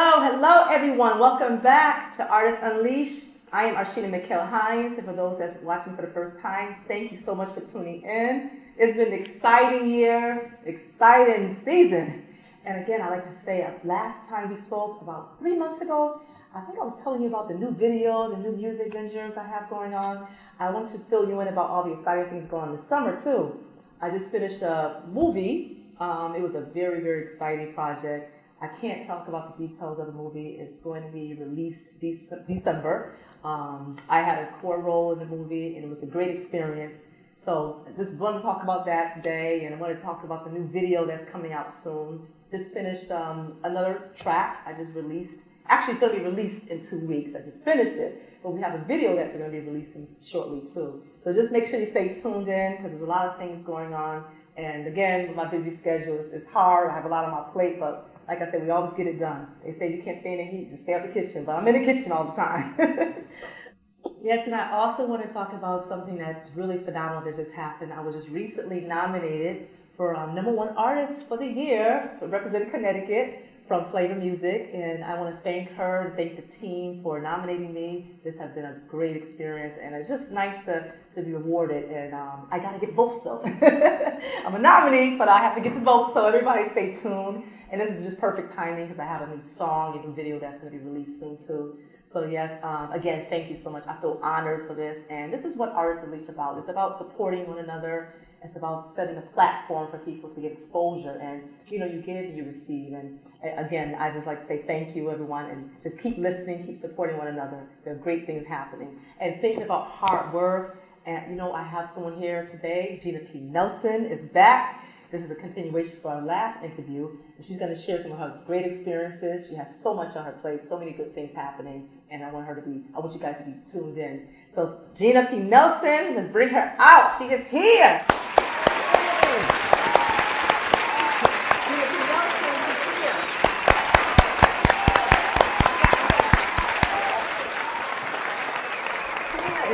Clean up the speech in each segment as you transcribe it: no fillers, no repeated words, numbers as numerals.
Hello everyone. Welcome back to Artists Unleashed. I am Arshina McKell-Hines, and for those that's watching for the first time, thank you so much for tuning in. It's been an exciting year, exciting season. And again, I'd like to say, last time we spoke about 3 months ago, I think I was telling you about the new video, the new music ventures I have going on. I want to fill you in about all the exciting things going on this summer too. I just finished a movie. It was a very, very exciting project. I can't talk about the details of the movie. It's going to be released December. I had a core role in the movie, and it was a great experience. So I just wanted to talk about that today, and I want to talk about the new video that's coming out soon. Just finished another track I just released. Actually, it's going to be released in 2 weeks. I just finished it. But we have a video that we're going to be releasing shortly, too. So just make sure you stay tuned in, because there's a lot of things going on. And again, with my busy schedule, it's hard. I have a lot on my plate, but like I said, we always get it done. They say you can't stay in the heat, just stay out the kitchen. But I'm in the kitchen all the time. Yes, and I also want to talk about something that's really phenomenal that just happened. I was just recently nominated for #1 Artist for the Year, representing Connecticut from Flavor Music. And I want to thank her and thank the team for nominating me. This has been a great experience, and it's just nice to be awarded. And I got to get votes, though. I'm a nominee, but I have to get the votes, so everybody stay tuned. And this is just perfect timing because I have a new song and a video that's going to be released soon too. So yes, again, thank you so much. I feel honored for this. And this is what Artists Unleashed is about. It's about supporting one another. It's about setting a platform for people to get exposure. And, you know, you give and you receive. And again, I just like to say thank you, everyone. And just keep listening, keep supporting one another. There are great things happening. And thinking about hard work. And, you know, I have someone here today. Gina P Nelson is back. This is a continuation for our last interview, and she's going to share some of her great experiences. She has so much on her plate, so many good things happening, and I want you guys to be tuned in. So Gina P Nelson, let's bring her out. She is here. Gina P Nelson is here.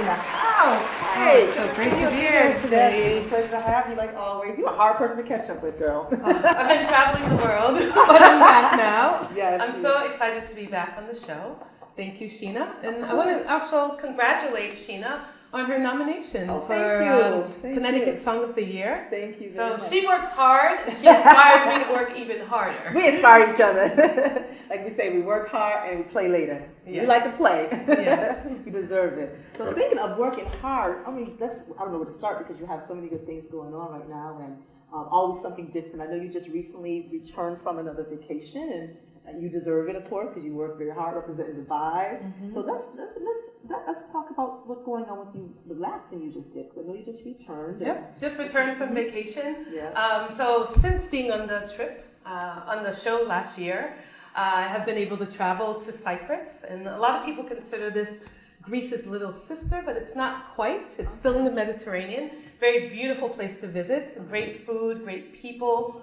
In the house. Hey, so great to be here today. It's a pleasure to have you, like always. You're a hard person to catch up with, girl. I've been traveling the world, but I'm back now. Yes, I'm so excited to be back on the show. Thank you, Sheena. And I want to also congratulate Sheena on her nomination for Connecticut Song of the Year. Thank you. So she works hard, and she inspires me to work even harder. We inspire each other. Like we say, we work hard and we play later. Yes. We like to play. Yes. You deserve it. So thinking of working hard, I mean, I don't know where to start because you have so many good things going on right now, and always something different. I know you just recently returned from another vacation, and you deserve it, of course, because you work very hard representing Dubai. Mm-hmm. So let's talk about what's going on with you. The last thing you just did. I know you just returned. Yep, just returned from vacation. Yeah. So since being on the trip, on the show last year, I have been able to travel to Cyprus, and a lot of people consider this Greece's little sister, but it's not quite. It's still in the Mediterranean. Very beautiful place to visit. Great food, great people.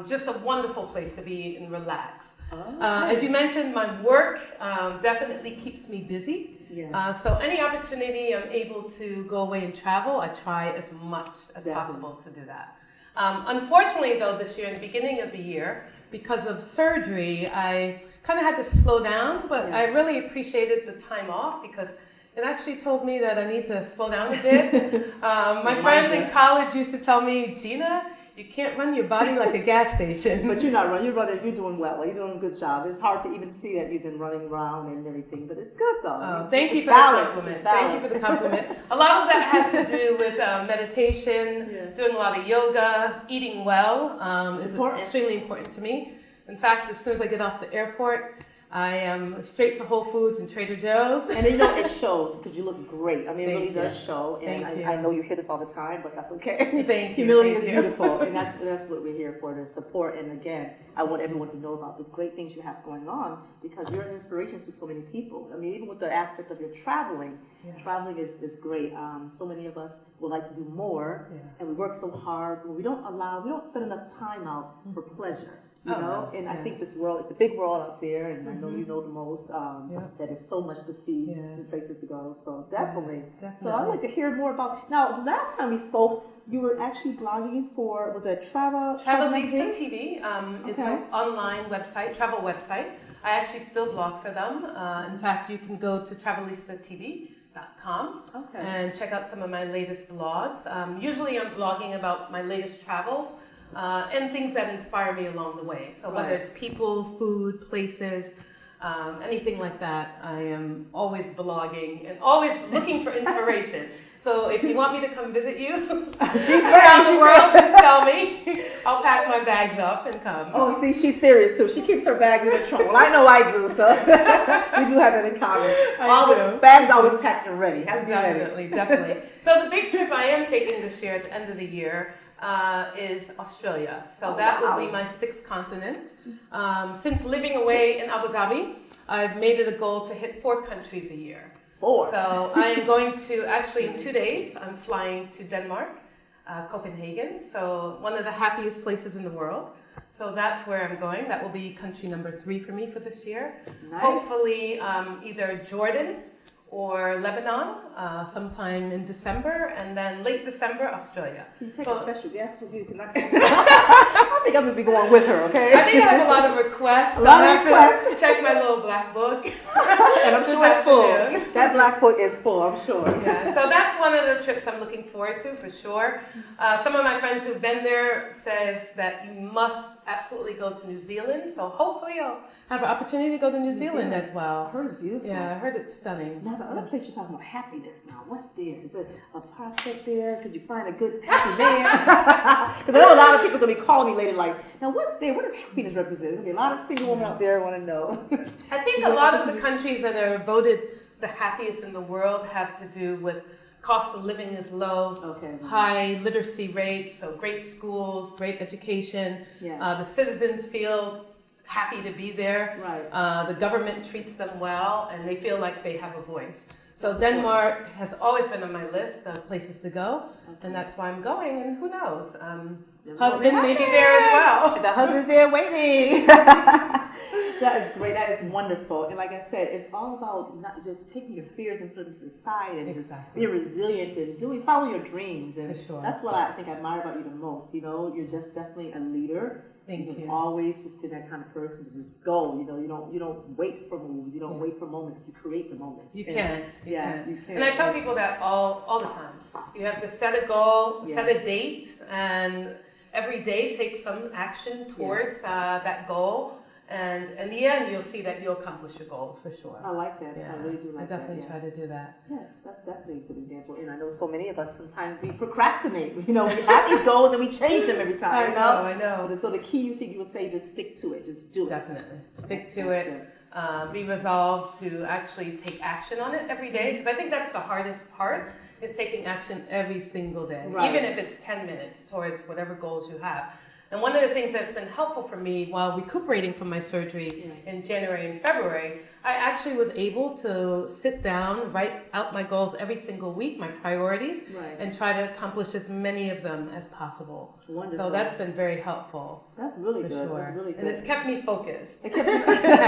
Just a wonderful place to be and relax. As you mentioned, my work definitely keeps me busy. Yes. So any opportunity I'm able to go away and travel, I try as much as possible to do that. Unfortunately, though, this year, in the beginning of the year, because of surgery, I kind of had to slow down, but I really appreciated the time off because it actually told me that I need to slow down a bit. My friends in college used to tell me, Gina, you can't run your body like a gas station. But you're not running. You're doing well. You're doing a good job. It's hard to even see that you've been running around and everything, but it's good though. Thank you for the compliment. Thank you for the compliment. A lot of that has to do with meditation, doing a lot of yoga, eating well is extremely important to me. In fact, as soon as I get off the airport, I am straight to Whole Foods and Trader Joe's. And you know, it shows because you look great. I mean, it really does show. And Thank you. I know you hear this all the time, but that's okay. Thank you. Humility is beautiful. And that's what we're here for, to support. And again, I want everyone to know about the great things you have going on because you're an inspiration to so many people. I mean, even with the aspect of your traveling, traveling is great. So many of us would like to do more, and we work so hard, but we don't set enough time out for pleasure. You know, and I think this world, it's a big world out there, and I know you know the most, that is so much to see and places to go, so definitely. So I'd like to hear more about, now last time we spoke, you were actually blogging for, was it Travelista TV, it's an online website, travel website. I actually still blog for them. In fact, you can go to travelistatv.com and check out some of my latest blogs. Usually I'm blogging about my latest travels and things that inspire me along the way. So whether it's people, food, places, anything like that, I am always blogging and always looking for inspiration. So if you want me to come visit you around the world, just tell me. I'll pack my bags up and come. Oh, see, she's serious too. She keeps her bags in the trunk. Well, I know I do, so we do have that in common. Bags always packed and ready. Definitely. So the big trip I am taking this year at the end of the year is Australia. So that will be my 6th continent. Since living away in Abu Dhabi, I've made it a goal to hit 4 countries a year. 4. So I am going to, actually in 2 days, I'm flying to Denmark, Copenhagen. So one of the happiest places in the world. So that's where I'm going. That will be country number 3 for me for this year. Nice. Hopefully either Jordan or Lebanon sometime in December, and then late December, Australia. Can you take a special guest with you? I think I'm going to be going with her, okay? I think I have a lot of requests. A lot of requests. To check my little black book. And I'm sure it's full. That black book is full, I'm sure. Yeah, so that's one of the trips I'm looking forward to, for sure. Some of my friends who've been there says that you must absolutely go to New Zealand, so hopefully I'll have an opportunity to go to New Zealand as well. I heard it's beautiful. Yeah, I heard it's stunning. Now, the other place you're talking about happiness now, what's there? Is there a prospect there? Could you find a good happy man? Because I know a lot of people going to be calling me later like, now what's there? What does happiness represent? There's going to be a lot of single women out there who want to know. I think a lot of the countries that are voted the happiest in the world have to do with cost of living is low, high literacy rates, so great schools, great education. Yes. The citizens feel happy to be there. Right. The government treats them well, and they feel like they have a voice. So Denmark has always been on my list of places to go, and that's why I'm going, and who knows? Husband may be there as well. The husband's there waiting. That is great. That is wonderful. And like I said, it's all about not just taking your fears and putting them to the side and just being resilient and following your dreams. And that's what I think I admire about you the most. You know, you're just definitely a leader. Thank you. Always just been that kind of person to just go. You know, you don't wait for moves. You don't wait for moments. You create the moments. You can't. You can't. And I tell people that all the time. You have to set a goal, set a date, and every day take some action towards that goal. And in the end, you'll see that you'll accomplish your goals for sure. I like that. Yeah. I really do like that. I definitely try to do that. Yes, that's definitely a good example. And I know so many of us sometimes we procrastinate. You know, we have these goals and we change them every time. I know. So the key, you think you would say, just stick to it. Just do it. Definitely. Stick to it. Be resolved to actually take action on it every day. Because I think that's the hardest part, is taking action every single day. Right. Even if it's 10 minutes towards whatever goals you have. And one of the things that's been helpful for me while recuperating from my surgery in January and February, I actually was able to sit down, write out my goals every single week, my priorities, and try to accomplish as many of them as possible. Wonderful. So that's been very helpful. That's really good. Sure. That's really good. And it's kept me focused. It kept me focused.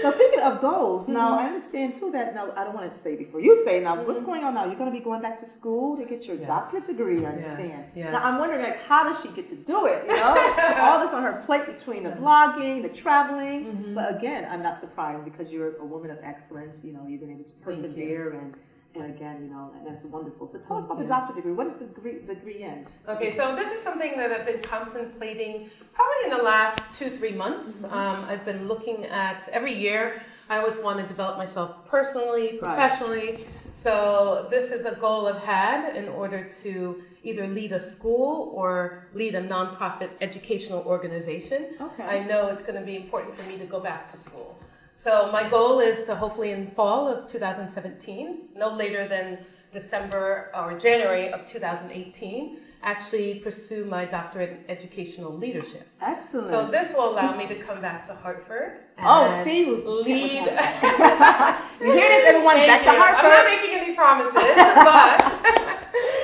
Now, thinking of goals, now I understand too that, now I don't want to say before you say, now what's going on now? You're going to be going back to school to get your doctorate degree, I understand. Yes. Now I'm wondering, like, how does she get to do it? You know, all this on her plate between the blogging, the traveling. But again, I'm not surprised because you're a woman of excellence. You know, you've been able to persevere and again, you know, and that's wonderful. So tell us about the doctorate degree. What is the degree in? Okay, so this is something that I've been contemplating probably in the last 2-3 months. I've been looking at, every year, I always want to develop myself personally, professionally. So this is a goal I've had in order to either lead a school or lead a nonprofit educational organization. I know it's going to be important for me to go back to school. So my goal is to hopefully in fall of 2017, no later than December or January of 2018, actually pursue my doctorate in educational leadership. Excellent. So this will allow me to come back to Hartford and lead. You hear this, everyone? Back to Hartford. I'm not making any promises, but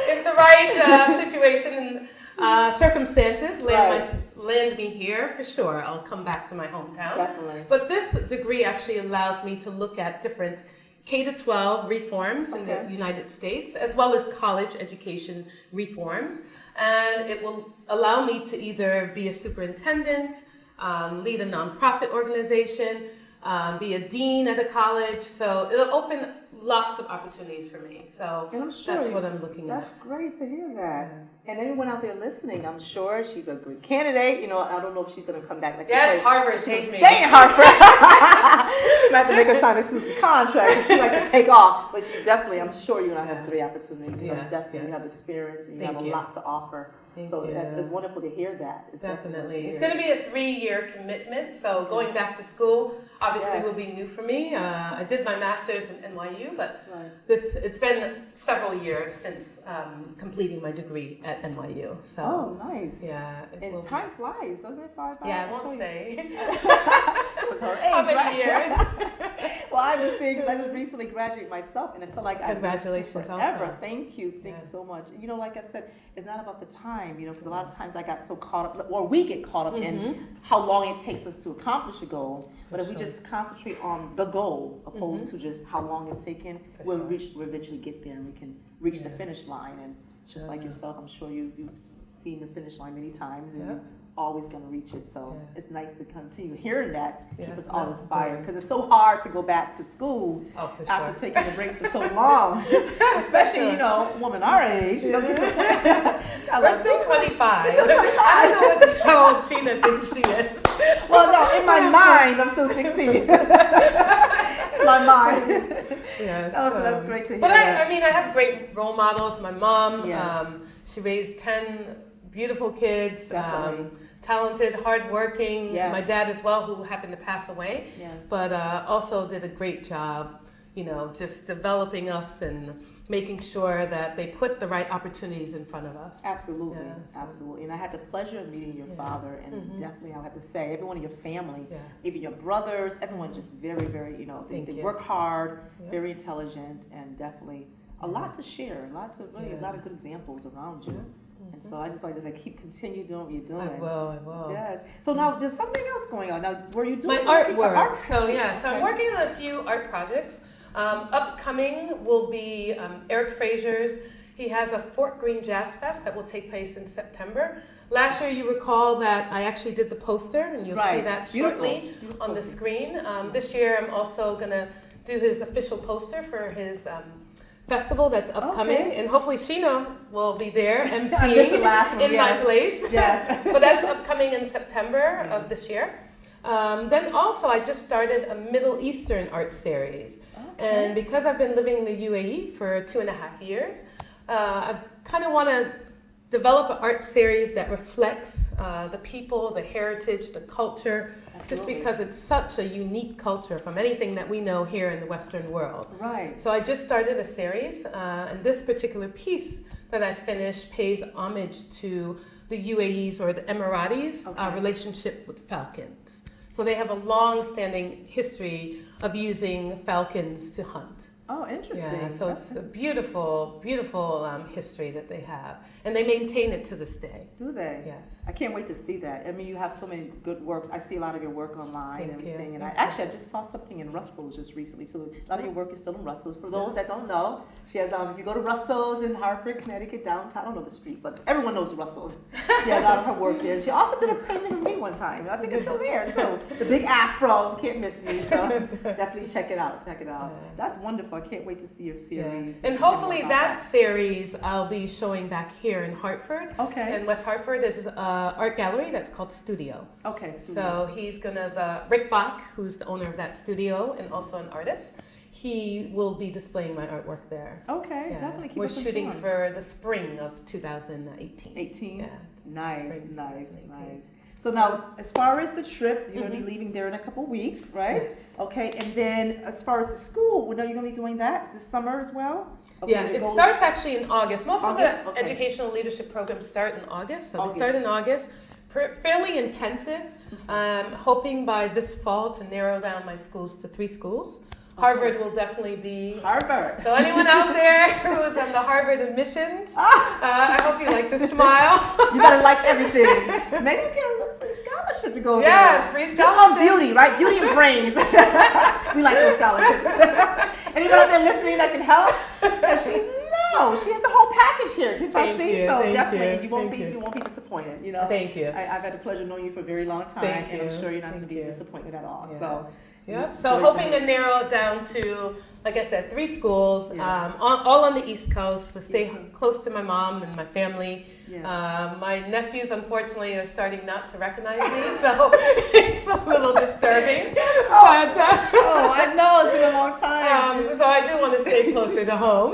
if the right situation and circumstances land me here, for sure, I'll come back to my hometown. Definitely. But this degree actually allows me to look at different K-12 reforms in the United States, as well as college education reforms. And it will allow me to either be a superintendent, lead a nonprofit organization, be a dean at a college. So it'll open lots of opportunities for me. So and I'm sure that's what I'm looking at. That's great to hear that. And anyone out there listening, I'm sure she's a good candidate. You know, I don't know if she's going to come back. Like yes, you say, Harvard she's takes me. Stay in Harvard. You might have to make her sign an exclusive contract. She likes to take off, but she definitely, I'm sure you're going to have 3 opportunities. You know, definitely have experience and you have a lot to offer. So it's wonderful to hear that. Definitely. It's going to be a 3-year commitment. So going back to school obviously will be new for me. I did my master's in NYU, but it's been several years since completing my degree at NYU. So nice. Yeah. And time flies, doesn't it? Fly by? Yeah, I won't say. What's her age, how many years? Well, I was saying because I just recently graduated myself, and I feel like I've been congratulations forever. Also. Thank you so much. You know, like I said, it's not about the time. You know, because a lot of times I got so caught up, or we get caught up in how long it takes us to accomplish a goal. But if we just concentrate on the goal, opposed to just how long it's taken, we'll eventually get there, and we can reach the finish line. And just like yourself, I'm sure you've seen the finish line many times, and you're always going to reach it. So it's nice to continue hearing that, keep us all inspired, because it's so hard to go back to school after taking a break for so long, especially you know, a woman our age. You know, we're still 25. I don't know what how old Gina thinks she is. Well, no, in my mind, I'm still 16. In my mind. Yes. That's great to hear. But I mean, I have great role models. My mom, she raised 10 beautiful kids, talented, hardworking. My dad as well, who happened to pass away, but also did a great job, you know, just developing us and making sure that they put the right opportunities in front of us. Absolutely, absolutely. And I had the pleasure of meeting your father, and definitely I have to say, everyone in your family, even your brothers, everyone just very, very, you know, they work hard, very intelligent, and definitely a lot to share, a lot of good examples around you. And so I just like to say, continue doing what you're doing. I will. Yes. So now there's something else going on. Now, were you doing my artwork? So I'm working on a few art projects. Upcoming will be Eric Frazier's. He has a Fort Greene Jazz Fest that will take place in September. Last year, you recall that I actually did the poster, and you'll see that shortly on the screen. This year, I'm also going to do his official poster for his festival that's upcoming, and hopefully Sheena will be there emceeing in my place. But that's upcoming in September of this year. Then also I just started a Middle Eastern art series, and because I've been living in the UAE for 2.5 years, I kind of want to develop an art series that reflects the people, the heritage, the culture, just because it's such a unique culture from anything that we know here in the Western world. Right. So I just started a series, and this particular piece that I finished pays homage to the UAE's or the Emiratis' relationship with falcons. So they have a long-standing history of using falcons to hunt. Oh, interesting. Yeah, so it's a beautiful, beautiful history that they have. And they maintain it to this day. Do they? Yes. I can't wait to see that. I mean, you have so many good works. I see a lot of your work online and everything. And I just saw something in Russell's just recently, too. A lot of your work is still in Russell's. For those that don't know, she has, if you go to Russell's in Hartford, Connecticut, downtown, I don't know the street, but everyone knows Russell's. She has a lot of her work there. She also did a painting of me one time. I think it's still there, too. The big afro, can't miss me. So definitely check it out. Check it out. That's wonderful. I can't wait to see your series. And hopefully that series I'll be showing back here in Hartford. Okay. In West Hartford, there's an art gallery that's called Studio. Okay. So he's Rick Bach, who's the owner of that studio and also an artist, he will be displaying my artwork there. Okay, definitely keep We're us shooting informed. for the spring of 2018. 18? Yeah. Nice. So now, as far as the trip, you're going to be leaving there in a couple weeks, right? Yes. Okay, and then as far as the school, when are you going to be doing that? Is this summer as well? Okay, Yeah, it starts actually in August. Most of the educational leadership programs start in August. So they start in August. Fairly intensive. Hoping by this fall to narrow down my schools to 3 schools. Harvard will definitely be. Harvard. So anyone out there who's on the Harvard admissions, I hope you like the smile. You gotta like everything. Maybe you get a little free scholarship to go there. Yes, free scholarship. Just on beauty, right? Beauty and brains. We like those scholarships. Anyone out there listening that can help? She's No, she has the whole package here. Can Thank see? you, So thank definitely, you, you won't thank be you. you won't be disappointed. You know. Thank you. I've had the pleasure of knowing you for a very long time, Thank and you. I'm sure you're not going Thank to be you. disappointed at all. Yeah. So. Yep. it's So great hoping to to narrow it down to, like I said, 3 schools, Yes. all on the East Coast, to stay Yes. close to my mom and my family. Yeah. My nephews, unfortunately, are starting not to recognize me, so it's a little disturbing. Oh, I know, it's been a long time. So I do want to stay closer to home.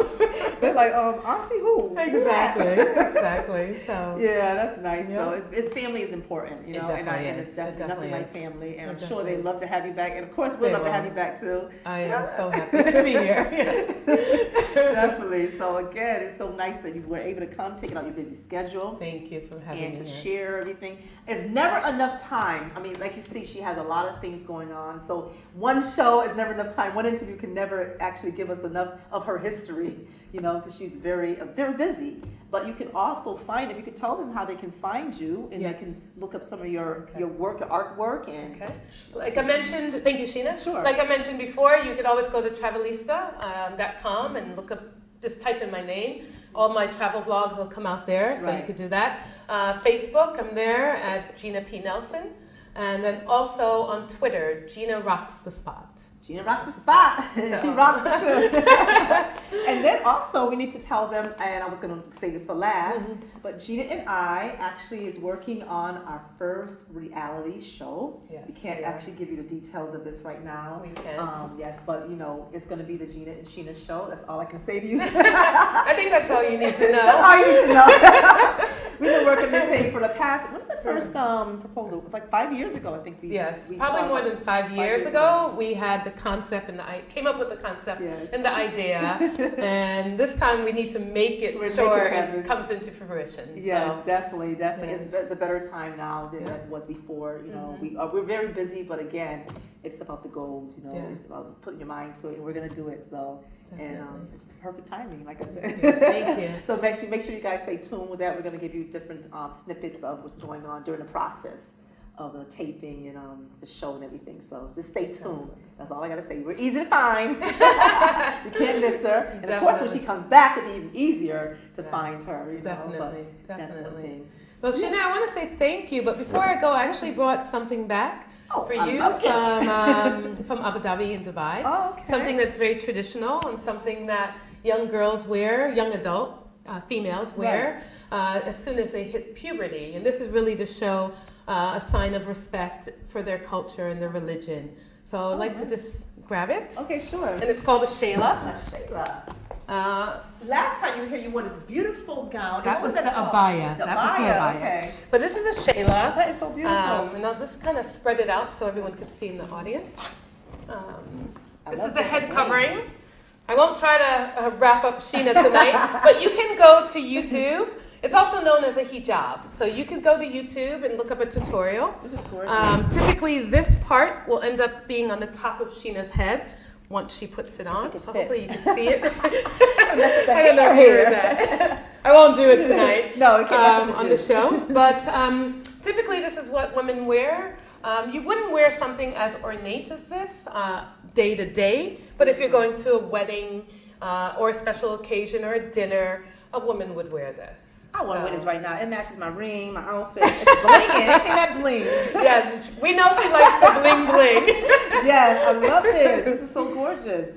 They're like, Auntie who? Exactly. So Yeah, that's nice. Yeah. So it's family is important, you It know, definitely and is. it's It definitely definitely nothing like is. family, and It I'm sure definitely they is. love to have you back, and of course we'd They love to have will. you back too. I am so happy to be here. Yes. Definitely. So again, it's so nice that you were able to come, take it out your busy schedule. Thank you for having And me to here. share everything. It's never enough time. I mean, like you see, she has a lot of things going on. So one show is never enough time. One interview can never actually give us enough of her history, you know, because she's very, very busy. But you can also find, if you could tell them how they can find you, and Yes. they can look up some of your work, your artwork, and Okay. Like I mentioned, thank you, Sheena. Sure. Like I mentioned before, you could always go to travelista.com and look up, just type in my name. All my travel blogs will come out there, so you Right. could do that. Facebook, I'm there at Gina P Nelson. And then also on Twitter, Gina Rocks the Spot. Gina rocks the spot. So. She rocks it too. And then also we need to tell them, and I was going to say this for last, but Gina and I actually is working on our first reality show. Yes, we can't we are. actually give you the details of this right now. We can. Yes, but you know, it's going to be the Gina and Sheena show. That's all I can say to you. I think that's all you need to know. That's all you need to know. We've been working this thing for the past, when was the first proposal? It was like 5 years ago, I think. Yes, probably more than 5 years ago. We had the concept and I came up with the concept Yes. and the idea, and this time we need to make it We're sure making it it happen. comes into fruition. Yes, So, definitely. Yes. It's a better time now than Yeah. it was before. You know, Mhm. we're very busy, but again, it's about the goals. You know, Yeah. it's about putting your mind to it, and we're gonna do it. So, and Definitely. perfect timing, like I said. Thank you. So make sure you guys stay tuned with that. We're gonna give you different snippets of what's going on during the process of the taping and the show and everything. So just stay Sounds tuned. good. That's all I gotta say. We're easy to find. You can't miss her. And of course, when she Definitely. comes back, it'll be even easier to Yeah. find her. You know, Definitely, but that's one definitely. thing. Well, Sheena, I want to say thank you, but before I go, I actually brought something back Oh, for I you love gifts. from Abu Dhabi and Dubai. Oh, okay. Something that's very traditional and something that young girls wear, young adult females wear as soon as they hit puberty. And this is really to show a sign of respect for their culture and their religion. So I'd like to just grab it. Okay, sure. And it's called a shayla. Shayla. Last time you were here, you wore this beautiful gown. That What was that the called? abaya. The That was the abaya, abaya. okay. But this is a shayla. That is so beautiful. And I'll just kind of spread it out so everyone could see in the audience. This love is the that. head covering. I won't try to wrap up Sheena tonight, but you can go to YouTube. It's also known as a hijab. So you can go to YouTube and look up a tutorial. This is gorgeous. Typically, this part will end up being on the top of Sheena's head once she puts it on. So hopefully you can see it. I don't know if you heard that. I won't do it tonight. No, we can't on the show. But typically, this is what women wear. You wouldn't wear something as ornate as this day to day, but if you're going to a wedding or a special occasion or a dinner, a woman would wear this. I want to wear this right now. It matches my ring, my outfit. It's blinging. Anything that blings. Yes, we know she likes the bling bling. Yes, I love this. This is so gorgeous.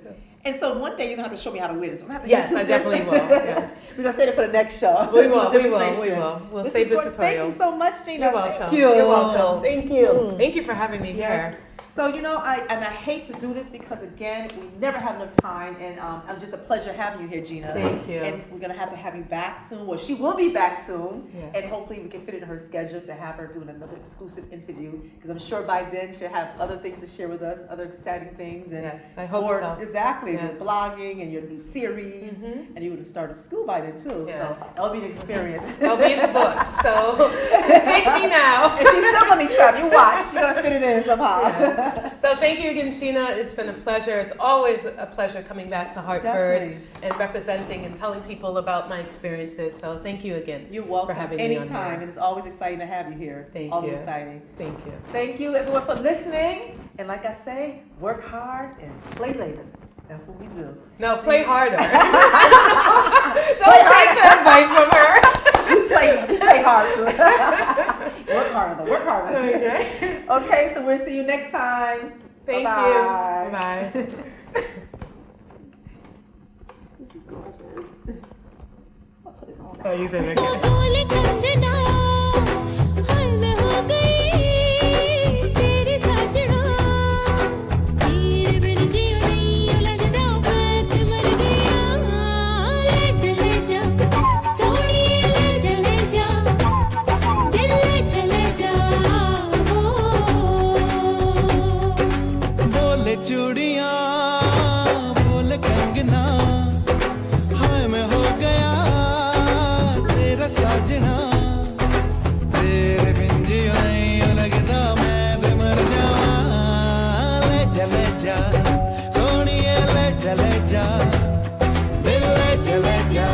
And so one day you're gonna have to show me how to wear this. We're gonna have to Yes, YouTube I this. definitely will. Yes. We're gonna save it for the next show. We will. Demonstration. We'll This save is the gorgeous. tutorial. Thank you so much, Gina. You're welcome. Thank you. You're welcome. Thank you. Thank you for having me Yes. here. So, you know, I hate to do this because, again, we never have enough time, and it's just a pleasure having you here, Gina. Thank you. And we're going to have you back soon. Well, she will be back soon, Yes. and hopefully we can fit it in her schedule to have her doing another exclusive interview, because I'm sure by then she'll have other things to share with us, other exciting things. And Yes, I hope more, so. Exactly, Yes. with blogging and your new series, Mhm. and you would have started school by then, too. Yeah. So that'll be an experience. I'll be in the books, so take me now. And she's still going to be trapped. You watch. You're going to fit it in somehow. Yes. So thank you again, Sheena. It's been a pleasure. It's always a pleasure coming back to Hartford Definitely. and representing and telling people about my experiences. So thank you again. You're welcome. For having me on Anytime. here. And it's always exciting to have you here. Thank always you. exciting. Thank you. Thank you, everyone, for listening. And like I say, work hard and play later. That's what we do. No, play harder. Don't take the advice from her. Play hard. Work harder. Work harder. Okay. Okay, so we'll see you next time. Thank Bye-bye. you. Bye. This is gorgeous. I'll put this on. Oh, you said okay. चूड़ियां बोल कंगना हाय मैं हो गया तेरा साजना तेरे बिन जियो नहीं लगता मैं ते मर जावां ले जा सोनिए ले जा दिल ले जा